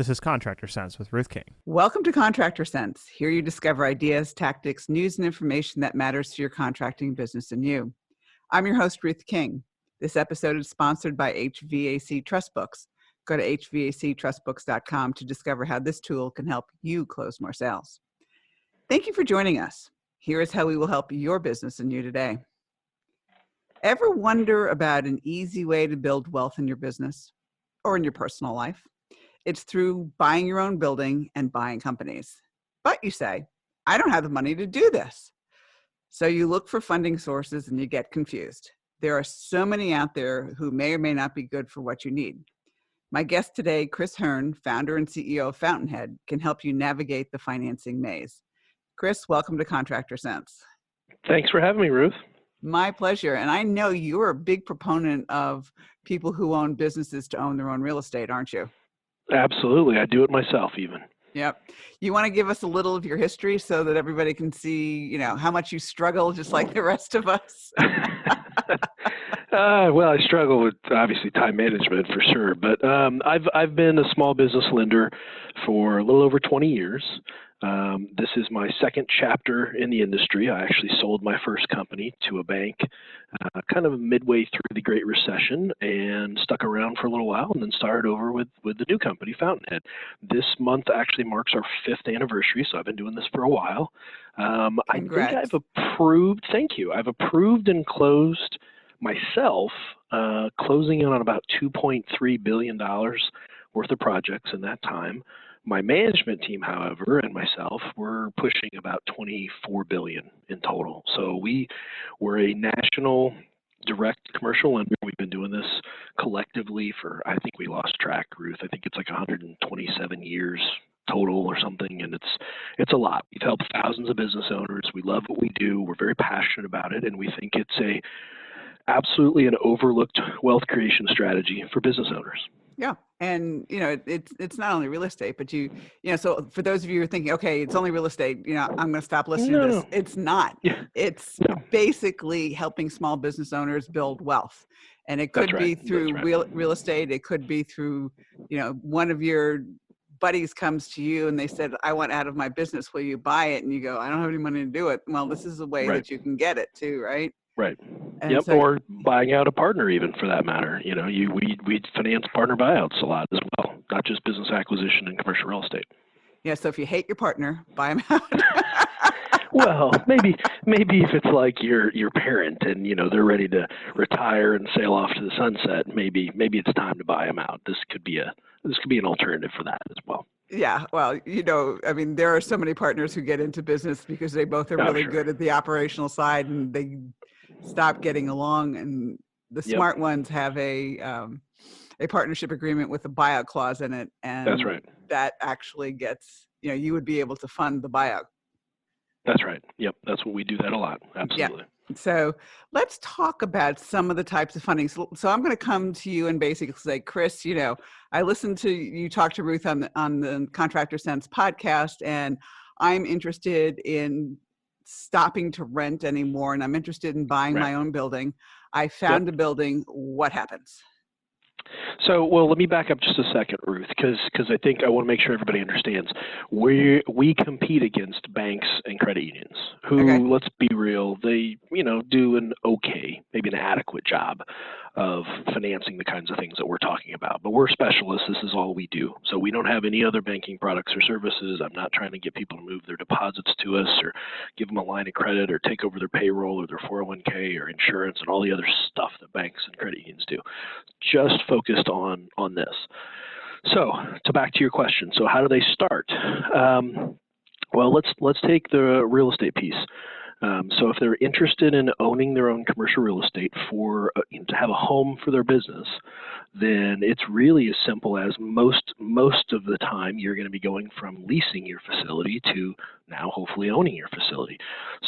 This is Contractor Sense with Ruth King. Welcome to Contractor Sense. Here you discover ideas, tactics, news, and information that matters to your contracting business and you. I'm your host, Ruth King. This episode is sponsored by HVAC Trust Books. Go to hvactrustbooks.com to discover how this tool can help you close more sales. Thank you for joining us. Here is how we will help your business and you today. Ever wonder about an easy way to build wealth in your business or in your personal life? It's through buying your own building and buying companies. But you say, I don't have the money to do this. So you look for funding sources and you get confused. There are so many out there who may or may not be good for what you need. My guest today, Chris Hurn, founder and CEO of Fountainhead, can help you navigate the financing maze. Chris, welcome to Contractor Sense. Thanks for having me, Ruth. My pleasure. And I know you're a big proponent of people who own businesses to own their own real estate, aren't you? Absolutely. I do it myself even. Yep. You want to give us a little of your history so that everybody can see, how much you struggle just like the rest of us? Well, I struggle with obviously time management for sure, but I've been a small business lender for a little over 20 years. This is my second chapter in the industry. I actually sold my first company to a bank kind of midway through the Great Recession and stuck around for a little while and then started over with the new company, Fountainhead. This month actually marks our 5th anniversary, so I've been doing this for a while. I think I've approved, thank you, I've approved and closed myself, closing in on about $2.3 billion worth of projects in that time. My management team, however, and myself, were pushing about $24 billion in total. So we were a national direct commercial lender. We've been doing this collectively for, I think we lost track, Ruth. I think it's like 127 years total or something, and it's a lot. We've helped thousands of business owners. We love what we do. We're very passionate about it, and we think it's absolutely an overlooked wealth creation strategy for business owners. Yeah. And, it's not only real estate, but so for those of you who are thinking, okay, it's only real estate, I'm going to stop listening to this. It's not. Yeah. It's basically helping small business owners build wealth. And it could be through real estate. It could be through, one of your buddies comes to you and they said, I want out of my business. Will you buy it? And you go, I don't have any money to do it. Well, this is a way that you can get it too, right? Right. And or buying out a partner, even for that matter. We finance partner buyouts a lot as well, not just business acquisition and commercial real estate. Yeah. So if you hate your partner, buy them out. Well, maybe if it's like your parent and they're ready to retire and sail off to the sunset, maybe it's time to buy them out. This could be an alternative for that as well. Yeah. Well, there are so many partners who get into business because they both are really good at the operational side and they stop getting along. And the smart ones have a partnership agreement with a buyout clause in it. And that's right. That actually gets, you would be able to fund the buyout. That's right. Yep. That's what we do that a lot. Absolutely. Yeah. So let's talk about some of the types of funding. So I'm going to come to you and basically say, Chris, I listened to you talk to Ruth on the Contractor Sense podcast, and I'm interested in stopping to rent anymore, and I'm interested in buying my own building. I found a building. What happens? So, let me back up just a second, Ruth, because I think I want to make sure everybody understands. We compete against banks and credit unions who, let's be real, they, do an maybe an adequate job of financing the kinds of things that we're talking about. But we're specialists. This is all we do. So we don't have any other banking products or services. I'm not trying to get people to move their deposits to us or give them a line of credit or take over their payroll or their 401k or insurance and all the other stuff that banks and credit unions do. Just focused on this. So back to your question. So how do they start? Well, let's take the real estate piece. So if they're interested in owning their own commercial real estate for to have a home for their business, then it's really as simple as most of the time you're going to be going from leasing your facility to now hopefully owning your facility.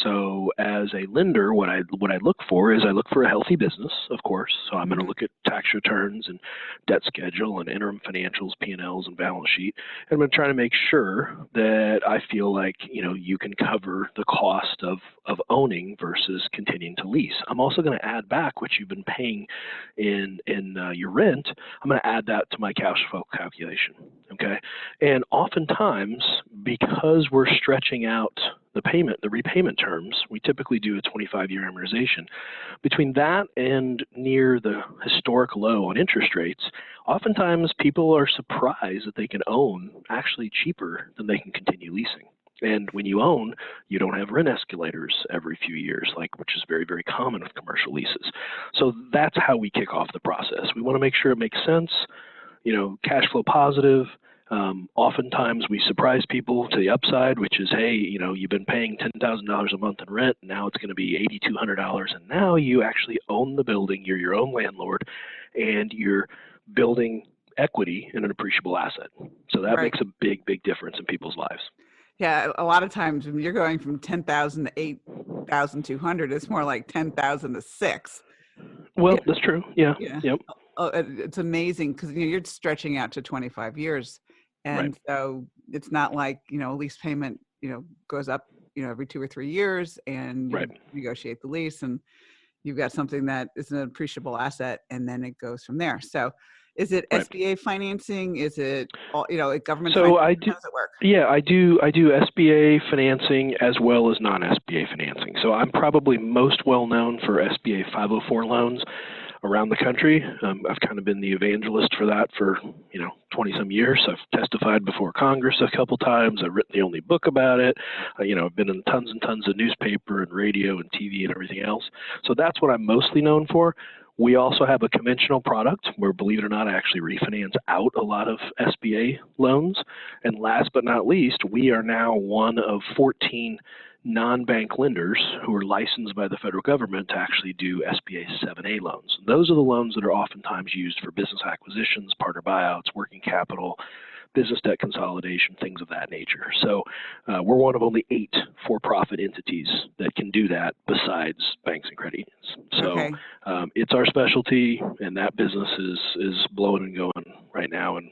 So as a lender, what I look for is I look for a healthy business, of course. So I'm going to look at tax returns and debt schedule and interim financials, P&Ls and balance sheet. And I'm going to try to make sure that I feel like, you can cover the cost of owning versus continuing to lease. I'm also going to add back what you've been paying in your rent. I'm going to add that to my cash flow calculation. Okay. And oftentimes, because we're stretching out the repayment terms, we typically do a 25-year amortization. Between that and near the historic low on interest rates, oftentimes people are surprised that they can own actually cheaper than they can continue leasing. And when you own, you don't have rent escalators every few years, which is very, very common with commercial leases. So that's how we kick off the process. We want to make sure it makes sense, cash flow positive. Oftentimes we surprise people to the upside, which is, hey, you've been paying $10,000 a month in rent, and now it's going to be $8,200, and now you actually own the building, you're your own landlord, and you're building equity in an appreciable asset. So that makes a big, big difference in people's lives. Yeah, a lot of times when you're going from 10,000 to 8,200, it's more like 10,000 to 6. Well, that's true. Yeah. Yep. It's amazing because you're stretching out to 25 years. And so it's not like, lease payment, goes up, every 2 or 3 years, and you negotiate the lease, and you've got something that is an appreciable asset, and then it goes from there. So is it SBA financing? Is it all, government financing? How does it work? Yeah, I do SBA financing as well as non-SBA financing. So I'm probably most well known for SBA 504 loans around the country. I've kind of been the evangelist for that for 20 some years. I've testified before Congress a couple times. I've written the only book about it. I've been in tons and tons of newspaper and radio and TV and everything else. So that's what I'm mostly known for. We also have a conventional product where, believe it or not, I actually refinance out a lot of SBA loans. And last but not least, we are now one of 14 non-bank lenders who are licensed by the federal government to actually do SBA 7A loans. Those are the loans that are oftentimes used for business acquisitions, partner buyouts, working capital, business debt consolidation, things of that nature. So we're one of only 8 for-profit entities that can do that besides banks and credit unions. So it's our specialty, and that business is blowing and going right now. And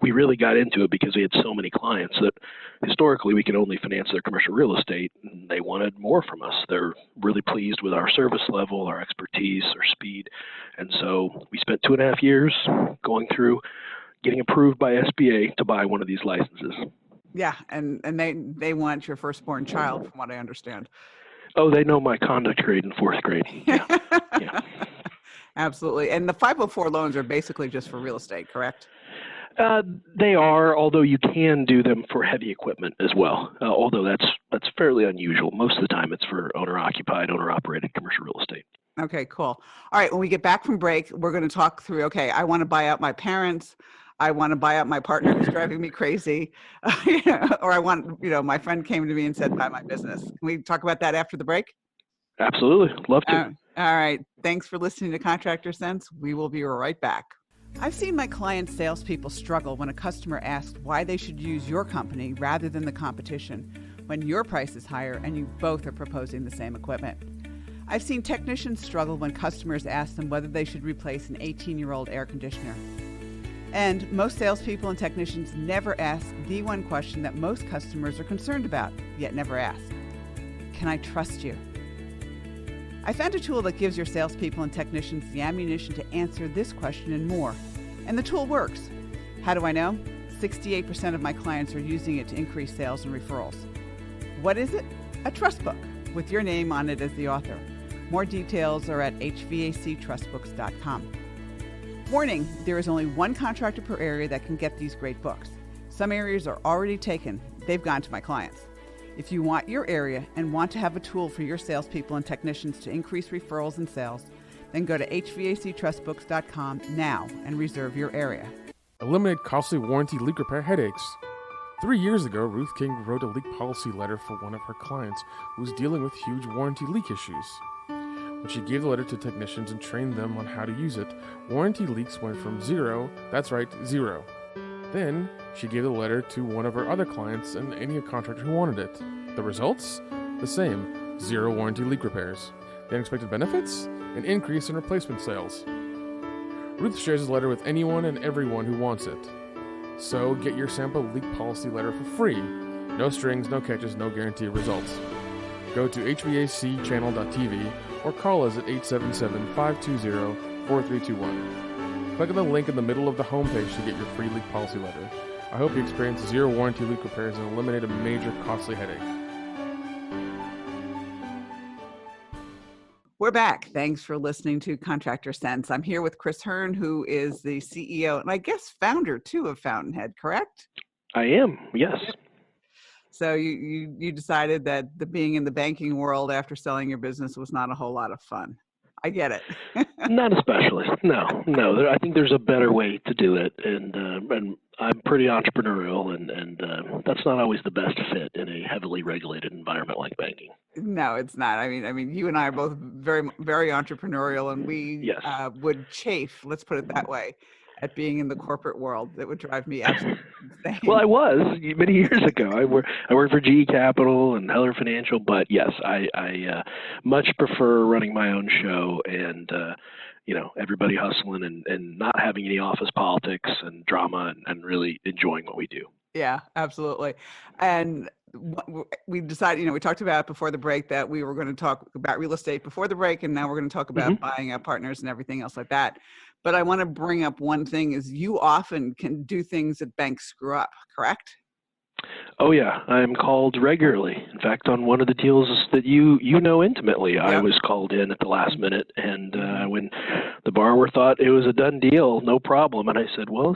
we really got into it because we had so many clients that historically we could only finance their commercial real estate, and they wanted more from us. They're really pleased with our service level, our expertise, our speed. And so we spent 2.5 years going through getting approved by SBA to buy one of these licenses. Yeah, and they want your firstborn child, from what I understand. Oh, they know my conduct grade in 4th grade. Yeah. Absolutely. And the 504 loans are basically just for real estate, correct? They are, although you can do them for heavy equipment as well. Although that's fairly unusual. Most of the time it's for owner-occupied, owner-operated commercial real estate. Okay, cool. All right, when we get back from break, we're going to talk through, I want to buy out my parents. I want to buy out my partner who's driving me crazy. Or I want, my friend came to me and said, buy my business. Can we talk about that after the break? Absolutely. Love to. All right. Thanks for listening to Contractor Sense. We will be right back. I've seen my clients' salespeople struggle when a customer asks why they should use your company rather than the competition when your price is higher and you both are proposing the same equipment. I've seen technicians struggle when customers ask them whether they should replace an 18-year-old air conditioner. And most salespeople and technicians never ask the one question that most customers are concerned about, yet never ask. Can I trust you? I found a tool that gives your salespeople and technicians the ammunition to answer this question and more. And the tool works. How do I know? 68% of my clients are using it to increase sales and referrals. What is it? A trust book with your name on it as the author. More details are at hvactrustbooks.com. Warning, there is only one contractor per area that can get these great books. Some areas are already taken. They've gone to my clients. If you want your area and want to have a tool for your salespeople and technicians to increase referrals and sales, then go to hvactrustbooks.com now and reserve your area. Eliminate costly warranty leak repair headaches. 3 years ago, Ruth King wrote a leak policy letter for one of her clients who was dealing with huge warranty leak issues. When she gave the letter to technicians and trained them on how to use it, warranty leaks went from 0, that's right, 0. Then, she gave the letter to one of her other clients and any contractor who wanted it. The results? The same, 0 warranty leak repairs. The unexpected benefits? An increase in replacement sales. Ruth shares this letter with anyone and everyone who wants it. So, get your sample leak policy letter for free. No strings, no catches, no guaranteed results. Go to hvacchannel.tv or call us at 877-520-4321. Click on the link in the middle of the homepage to get your free leak policy letter. I hope you experience zero warranty leak repairs and eliminate a major costly headache. We're back. Thanks for listening to Contractor Sense. I'm here with Chris Hurn, who is the CEO and I guess founder too of Fountainhead, correct? I am, yes. So you decided that being in the banking world after selling your business was not a whole lot of fun. I get it. Not especially. No. I think there's a better way to do it, and I'm pretty entrepreneurial, and that's not always the best fit in a heavily regulated environment like banking. No, it's not. I mean, you and I are both very, very entrepreneurial, and we would chafe, let's put it that way, at being in the corporate world. That would drive me absolutely insane. Well, I was many years ago. I worked for GE Capital and Heller Financial, but yes, I much prefer running my own show and everybody hustling and not having any office politics and drama and really enjoying what we do. Yeah, absolutely. And we decided, we talked about before the break that we were going to talk about real estate before the break, and now we're going to talk about buying out partners and everything else like that. But I want to bring up one thing is you often can do things that banks screw up, correct? Oh yeah, I'm called regularly. In fact, on one of the deals that you know intimately, I was called in at the last minute, and when the borrower thought it was a done deal, no problem, and I said, well,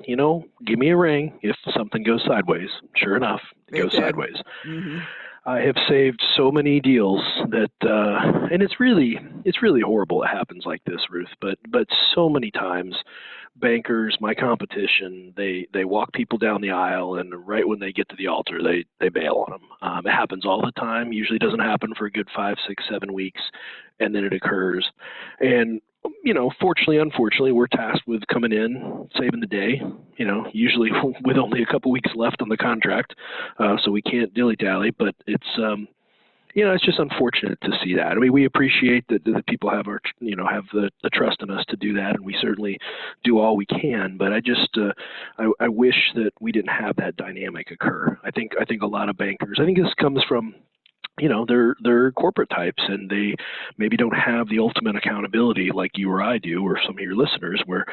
give me a ring if something goes sideways. Sure enough, it goes sideways. Mm-hmm. I have saved so many deals that, and it's really horrible it happens like this, Ruth. But so many times, bankers, my competition, they walk people down the aisle, and right when they get to the altar, they bail on them. It happens all the time. Usually doesn't happen for a good 5, 6, 7 weeks, and then it occurs. And fortunately, unfortunately, we're tasked with coming in, saving the day, usually with only a couple weeks left on the contract. So we can't dilly-dally, but it's, it's just unfortunate to see that. I mean, we appreciate that people have have the trust in us to do that, and we certainly do all we can. But I just, I wish that we didn't have that dynamic occur. I think a lot of bankers, I think this comes from, they're corporate types, and they maybe don't have the ultimate accountability like you or I do, or some of your listeners, where,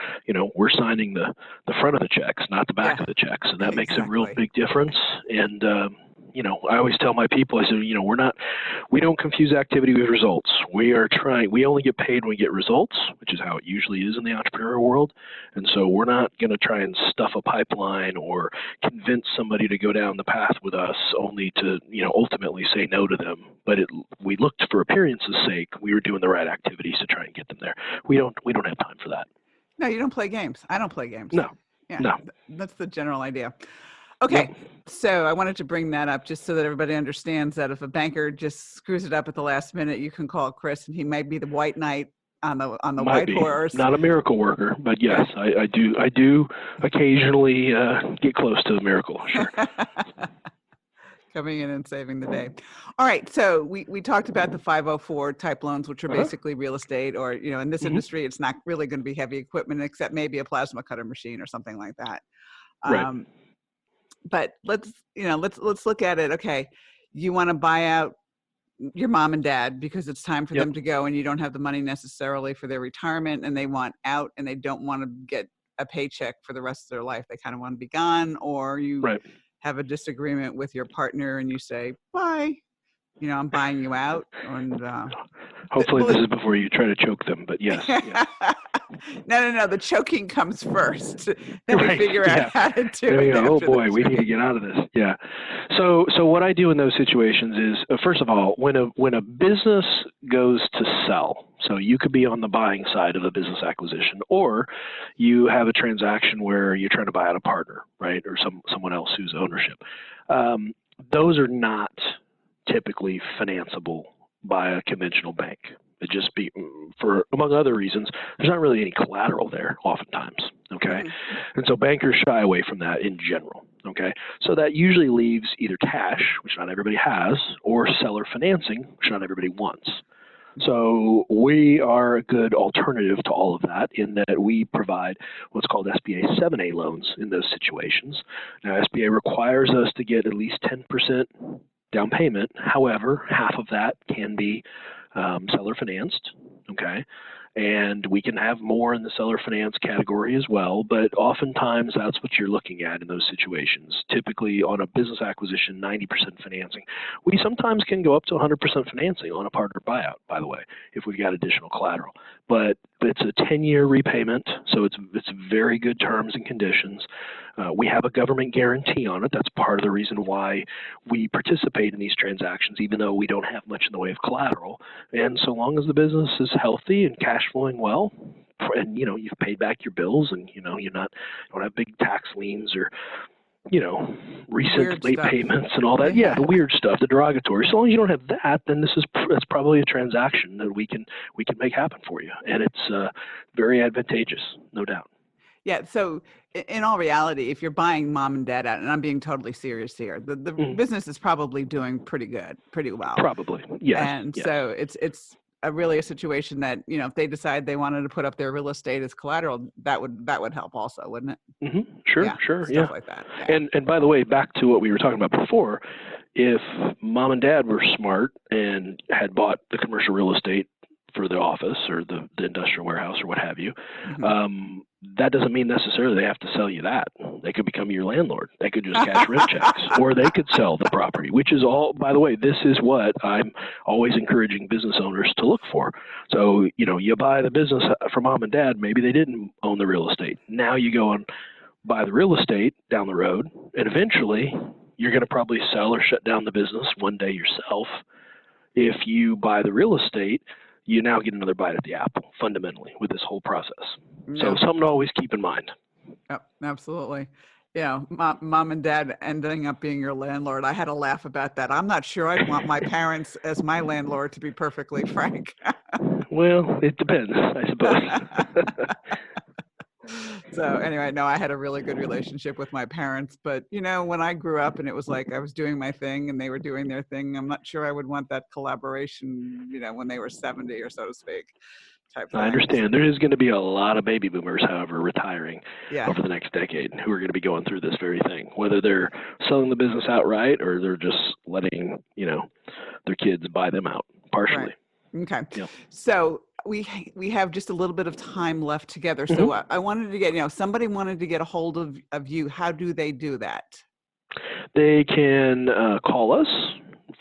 we're signing the front of the checks, not the back of the checks. And that makes a real big difference. And, I always tell my people, I said, we don't confuse activity with results. We only get paid when we get results, which is how it usually is in the entrepreneurial world. And so we're not going to try and stuff a pipeline or convince somebody to go down the path with us only to, ultimately say no to them. But we looked for appearance's sake. We were doing the right activities to try and get them there. We don't have time for that. No, you don't play games. I don't play games. No. Yeah, no. That's the general idea. Okay, so I wanted to bring that up just so that everybody understands that if a banker just screws it up at the last minute, you can call Chris, and he might be the white knight on the white horse. Not a miracle worker, but yes, I do occasionally get close to a miracle. Sure. Coming in and saving the day. All right, so we talked about the 504 type loans, which are basically real estate, or in this industry, it's not really going to be heavy equipment except maybe a plasma cutter machine or something like that. Right. But let's look at it. Okay, you want to buy out your mom and dad because it's time for them to go, and you don't have the money necessarily for their retirement, and they want out, and they don't want to get a paycheck for the rest of their life. They kind of want to be gone, or you have a disagreement with your partner, and you say, bye. I'm buying you out. And hopefully this is before you try to choke them, but yes. No. The choking comes first. Then we figure out how to do it. Oh boy, we need to get out of this. Yeah. So what I do in those situations is, first of all, when a business goes to sell, so you could be on the buying side of a business acquisition, or you have a transaction where you're trying to buy out a partner, right, or someone else who's ownership. Those are not typically financeable by a conventional bank. It just for among other reasons, there's not really any collateral there oftentimes, okay? And so bankers shy away from that in general, okay? So that usually leaves either cash, which not everybody has, or seller financing, which not everybody wants. So we are a good alternative to all of that in that we provide what's called SBA 7A loans in those situations. Now, SBA requires us to get at least 10% down payment. However, half of that can be seller financed, okay? And we can have more in the seller finance category as well, but oftentimes that's what you're looking at in those situations. Typically on a business acquisition, 90% financing. We sometimes can go up to 100% financing on a partner buyout, by the way, if we've got additional collateral. But it's a 10-year repayment, so it's very good terms and conditions. We have a government guarantee on it. That's part of the reason why we participate in these transactions, even though we don't have much in the way of collateral. And so long as the business is healthy and cash flowing well, and you've paid back your bills, and you don't have big tax liens or recent Weird late stuff. payments and all that. Yeah, the weird stuff, the derogatory. So long as you don't have that, then that's probably a transaction that we can make happen for you, and it's very advantageous, no doubt. Yeah. So in all reality, if you're buying mom and dad out, and I'm being totally serious here, the business is probably doing pretty well. Probably, yes. And yes. so it's really a situation that, if they decide they wanted to put up their real estate as collateral, that would help also, wouldn't it? Mm-hmm. Sure, Yeah, sure. stuff like that. Yeah. And by the way, back to what we were talking about before, if mom and dad were smart and had bought the commercial real estate for the office or the industrial warehouse or what have you, that doesn't mean necessarily they have to sell you that. They could become your landlord. They could just cash rent checks, or they could sell the property, which is all, by the way, this is what I'm always encouraging business owners to look for. So, you buy the business from mom and dad, maybe they didn't own the real estate. Now you go and buy the real estate down the road, and eventually you're going to probably sell or shut down the business one day yourself. If you buy the real estate, you now get another bite at the apple, fundamentally, with this whole process. Yeah. So something to always keep in mind. Yep, absolutely. Yeah, mom and dad ending up being your landlord. I had a laugh about that. I'm not sure I'd want my parents as my landlord, to be perfectly frank. Well, it depends, I suppose. So anyway, no, I had a really good relationship with my parents, but when I grew up and it was like I was doing my thing and they were doing their thing, I'm not sure I would want that collaboration, when they were 70 or so to speak. I understand. There is going to be a lot of baby boomers, however, retiring over the next decade who are going to be going through this very thing, whether they're selling the business outright or they're just letting, their kids buy them out partially. Right. Okay. Yep. So we have just a little bit of time left together. So I wanted to get, somebody wanted to get a hold of you. How do they do that? They can call us,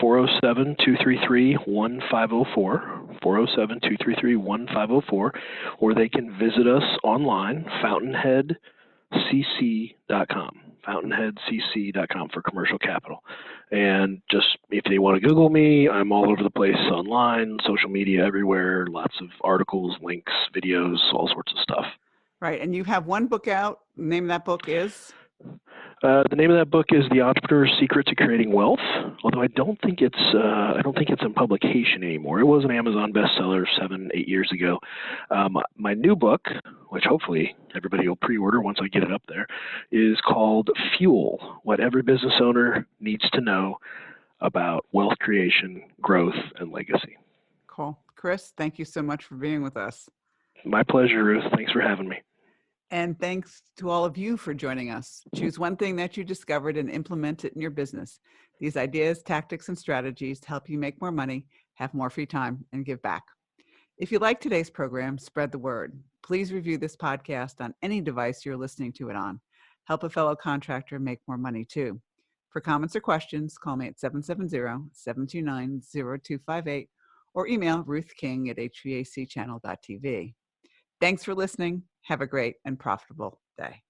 407-233-1504, 407-233-1504, or they can visit us online, fountainheadcc.com, fountainheadcc.com for commercial capital. And just if they want to Google me, I'm all over the place online, social media everywhere, lots of articles, links, videos, all sorts of stuff. Right. And you have one book out. The name of that book is? The name of that book is The Entrepreneur's Secret to Creating Wealth, although I don't think it's in publication anymore. It was an Amazon bestseller 7-8 years ago. My new book, which hopefully everybody will pre-order once I get it up there, is called Fuel: What Every Business Owner Needs to Know About Wealth Creation, Growth, and Legacy. Cool. Chris, thank you so much for being with us. My pleasure, Ruth. Thanks for having me. And thanks to all of you for joining us. Choose one thing that you discovered and implement it in your business. These ideas, tactics, and strategies help you make more money, have more free time, and give back. If you like today's program, spread the word. Please review this podcast on any device you're listening to it on. Help a fellow contractor make more money too. For comments or questions, call me at 770-729-0258 or email ruthking@hvacchannel.tv. Thanks for listening. Have a great and profitable day.